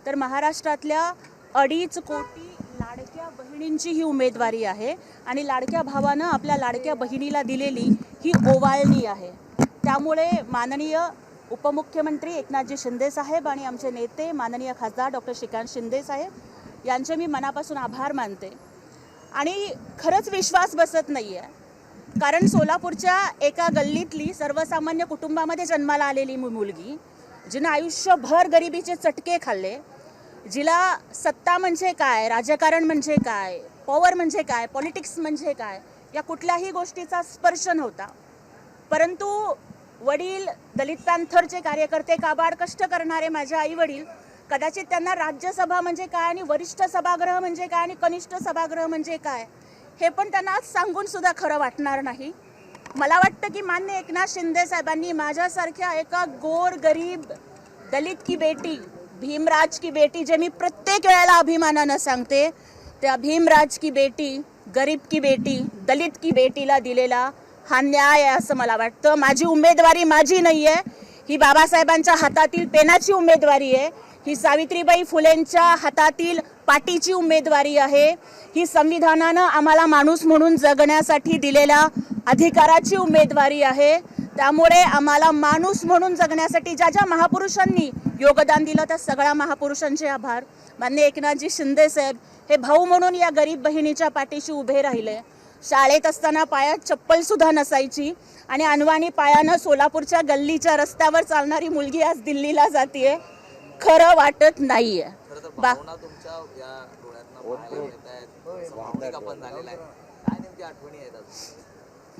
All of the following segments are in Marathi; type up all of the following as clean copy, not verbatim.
तर महाराष्ट्रातल्या 2.5 कोटी लाडक्या बहिणींची ही उमेदवारी आहे आणि लाडक्या भावानं आपल्या लाडक्या बहिणीला दिलेली ही ओवाळणी आहे। त्यामुळे माननीय उपमुख्यमंत्री एकनाथजी शिंदे साहेब आणि आमचे नेते माननीय खासदार डॉक्टर श्रीकांत शिंदे साहेब यांचे मी मनापासून आभार मानते। आणि खरंच विश्वास बसत नाही आहे, कारण सोलापूरच्या एका गल्लीतली सर्वसामान्य कुटुंबामध्ये जन्माला आलेली मुलगी, जिनं आयुष्यभर गरिबीचे चटके खाल्ले, जिला सत्ता म्हणजे काय, राजकारण म्हणजे काय, पॉवर म्हणजे काय, पॉलिटिक्स म्हणजे काय या कुठल्याही गोष्टीचा स्पर्श नव्हता, परंतु वडील दलित पॅन्थरचे कार्यकर्ते, काबाड कष्ट करणारे माझे आई वडील, कदाचित त्यांना राज्यसभा म्हणजे काय आणि वरिष्ठ सभागृह म्हणजे काय आणि कनिष्ठ सभागृह म्हणजे काय हे पण त्यांना सांगून सुद्धा खरं वाटणार नाही। मला वाटतं की माननीय एकनाथ शिंदे साहेबांनी माझ्यासारख्या एका गोर गरीब दलित की बेटी, भीमराज की बेटी, जे मी प्रत्येक वेळेला अभिमानानं सांगते, त्या भीमराज की बेटी, गरीब की बेटी, दलित की बेटीला दिलेला हा न्याय आहे असं मला वाटतं। माझी उमेदवारी माझी नाही आहे, ही बाबासाहेबांच्या हातातील पेनाची उमेदवारी आहे, ही सावित्रीबाई फुलेंच्या हातातील पाटीची उमेदवारी आहे, ही संविधानानं आम्हाला माणूस म्हणून जगण्यासाठी दिलेल्या अधिकाराची उमेदवारी आहे। त्यामुळे आम्हाला माणूस म्हणून जगण्यासाठी ज्या ज्या महापुरुषांनी योगदान दिलं त्या सगळ्या महापुरुषांचे आभार। माननीय एकनाथजी शिंदे साहेब हे भाऊ म्हणून या गरीब बहिणीच्या पाठीशी उभे राहिले। शाळेत असताना पायात चप्पल सुद्धा नसायची आणि अनवाणी पायानं सोलापूरच्या गल्लीच्या रस्त्यावर चालणारी मुलगी आज दिल्लीला जातीये, खरं वाटत नाहीये।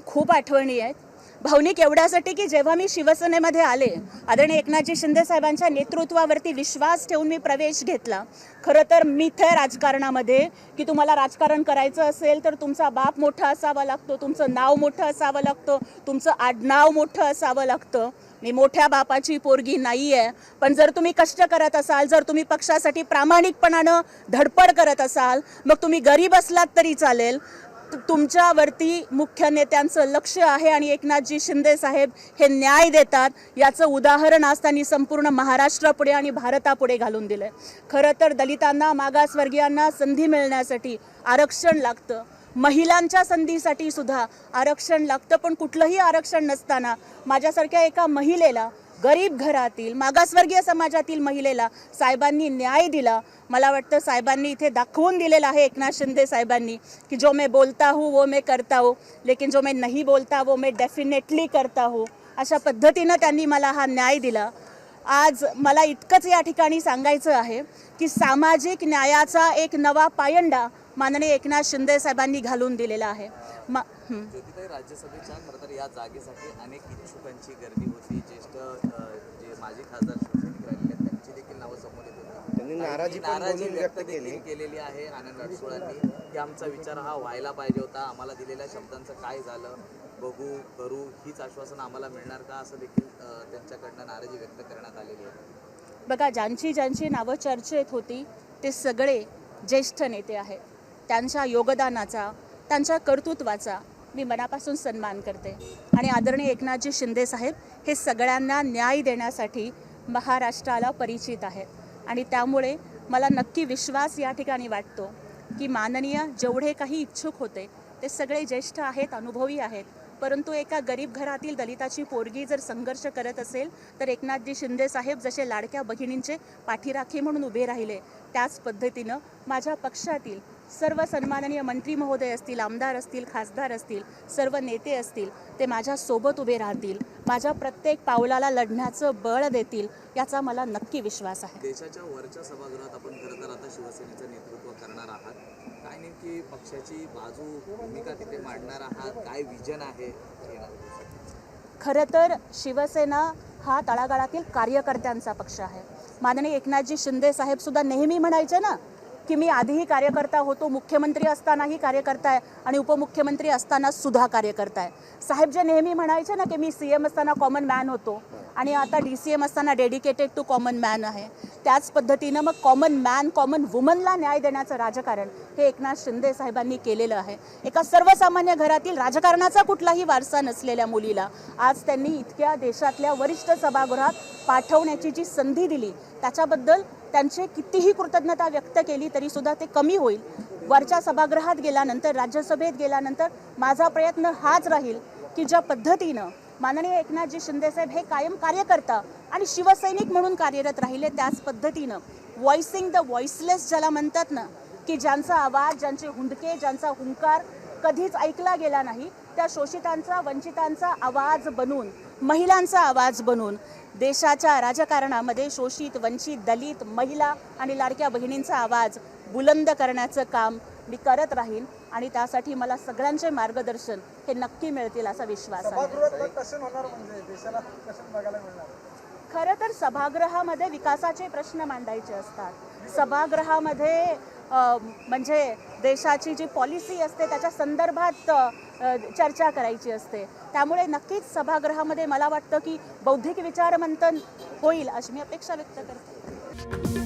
खूप आठवणी आहेत, भावनिक एवढ्यासाठी की जेव्हा मी शिवसेनेमध्ये आले, आदरणीय एकनाथजी शिंदे साहेबांच्या नेतृत्वावरती विश्वास ठेवून मी प्रवेश घेतला। खरं तर मिथ आहे राजकारणामध्ये की तुम्हाला राजकारण करायचं असेल तर तुमचा बाप मोठा असावा लागतो, तुमचं नाव मोठं असावं लागतं, तुमचं आडनाव मोठं असावं लागतं। मी मोठ्या बापाची पोरगी नाही आहे, पण जर तुम्ही कष्ट करत असाल, जर तुम्ही पक्षासाठी प्रामाणिकपणानं धडपड करत असाल, मग तुम्ही गरीब असलात तरी चालेल, तुमच्यावरती मुख्य नेत्यांचं लक्ष आहे आणि एकनाथजी शिंदे साहेब हे न्याय देतात याचं उदाहरण आज त्यांनी संपूर्ण महाराष्ट्रापुढे आणि भारतापुढे घालून दिलं। खरं तर दलितांना, मागासवर्गीयांना संधी मिळण्यासाठी आरक्षण लागतं, महिलांच्या संधीसाठी सुद्धा आरक्षण लागतं, पण कुठलंही आरक्षण नसताना माझ्यासारख्या एका महिलेला, गरीब घरातील मागासवर्गीय समाजातील महिलेला साहेबांनी न्याय दिला। मला वाटतं साहेबांनी इथे दाखवून दिलेलं आहे, एकनाथ शिंदे साहेबांनी, की जो मैं बोलता हूँ वो मैं करता हूँ, लेकिन जो मैं नहीं बोलता वो मैं डेफिनेटली करता हूँ। अशा पद्धतीनं त्यांनी मला हा न्याय दिला। आज मला इतकंच या ठिकाणी सांगायचं आहे की सामाजिक न्यायाचा एक नवा पायंडा माननीय एकनाथ शिंदे साहेबांनी घालून दिलेला आहे। ज्योतिताई, राज्यसभेच्या खरं तर या जागेसाठी अनेक इच्छुकांची गर्दी होती। ज्येष्ठ जे माजी खासदार शिवसैनिक राहिलेले आहेत त्यांची देखील नावं समोर येत होती, त्यांनी नाराजी व्यक्त केलेली आहे आनंद अडसुळांनी की आमचा विचार हा व्हायला पाहिजे होता, आम्हाला दिलेल्या शब्दांचं काय झालं, बघू करू हीच आश्वासन आम्हाला मिळणार का, असं देखील त्यांच्याकडनं नाराजी व्यक्त करण्यात आलेली आहे। बघा, ज्यांची नावं चर्चेत होती ते सगळे ज्येष्ठ नेते आहेत, त्यांच्या योगदानाचा, त्यांच्या कर्तृत्वाचा मी मनापासून सन्मान करते। आणि आदरणीय एकनाथजी शिंदे साहेब हे सगळ्यांना न्याय देण्यासाठी महाराष्ट्राला परिचित आहेत आणि त्यामुळे मला नक्की विश्वास या ठिकाणी वाटतो की माननीय जेवढे काही इच्छुक होते ते सगळे ज्येष्ठ आहेत, अनुभवी आहेत, परंतु एका गरीब घरातील दलिताची पोरगी जर संघर्ष करत असेल तर एकनाथजी शिंदे साहेब जसे लाडक्या बहिणींचे पाठीराखे म्हणून उभे राहिले, त्याच पद्धतीनं माझ्या पक्षातील सर्व सन्माननीय मंत्री महोदय असतील, आमदार असतील, खासदार असतील, सर्व नेते असतील, ते माझ्यासोबत उभे राहतील, माझ्या प्रत्येक पावलाला लढण्याचं बळ देतील याचा मला नक्की विश्वास आहे। देशाच्या वरच्या सभागृहात आपण खरं तर आता शिवसेनेचं नेतृत्व करणार आहात, काय नेमकी पक्षाची बाजू, भूमिका तिथे मांडणार आहात, काय विजन आहे? खरं तर शिवसेना हा तळागाळातील कार्यकर्त्यांचा पक्ष आहे। माननीय एकनाथजी शिंदे साहेब सुद्धा नेहमी म्हणायचे ना की मी आधीही कार्यकर्ता होतो, मुख्यमंत्री असतानाही कार्यकर्ता आहे आणि उपमुख्यमंत्री असताना सुद्धा कार्यकर्ता आहे। साहेब जे नेहमी म्हणायचे ना की मी CM असताना कॉमन मॅन होतो आणि आता DCM असताना डेडिकेटेड टू कॉमन मॅन आहे, त्याच पद्धतीनं मग कॉमन मॅन, कॉमन वुमनला न्याय देण्याचं राजकारण हे एकनाथ शिंदे साहेबांनी केलेलं आहे। एका सर्वसामान्य घरातील राजकारणाचा कुठलाही वारसा नसलेल्या मुलीला आज त्यांनी इतक्या देशातल्या वरिष्ठ सभागृहात पाठवण्याची जी संधी दिली त्याच्याबद्दल त्यांचे कितीही कृतज्ञता व्यक्त केली तरीसुद्धा ते कमी होईल. वरच्या सभागृहात गेल्यानंतर, राज्यसभेत गेल्यानंतर माझा प्रयत्न हाच राहील की ज्या पद्धतीनं माननीय एकनाथजी शिंदेसाहेब हे कायम कार्यकर्ता आणि शिवसैनिक म्हणून कार्यरत राहिले, त्याच पद्धतीनं व्हॉइसिंग द व्हॉइसलेस ज्याला म्हणतात ना, की ज्यांचा आवाज, ज्यांचे हुंदके, ज्यांचा हुंकार कधीच ऐकला गेला नाही, त्या शोषितांचा, वंचितांचा आवाज बनून, महिलांचा आवाज बनून देशाच्या राजकारणामध्ये शोषित, वंचित, दलित, महिला आणि लाडक्या बहिणींचा आवाज बुलंद करण्याचं काम मी करत राहीन आणि त्यासाठी मला सगळ्यांचे मार्गदर्शन हे नक्की मिळतील असा विश्वास आहे. खरं तर सभागृहामध्ये विकासाचे प्रश्न मांडायचे असतात. सभागृहामध्ये म्हणजे देशाची जी पॉलिसी असते त्याच्या संदर्भात चर्चा करायची असते. त्यामुळे नक्कीच सभागृहामध्ये मला वाटतं की बौद्धिक विचारमंथन होईल अशी मी अपेक्षा व्यक्त करते.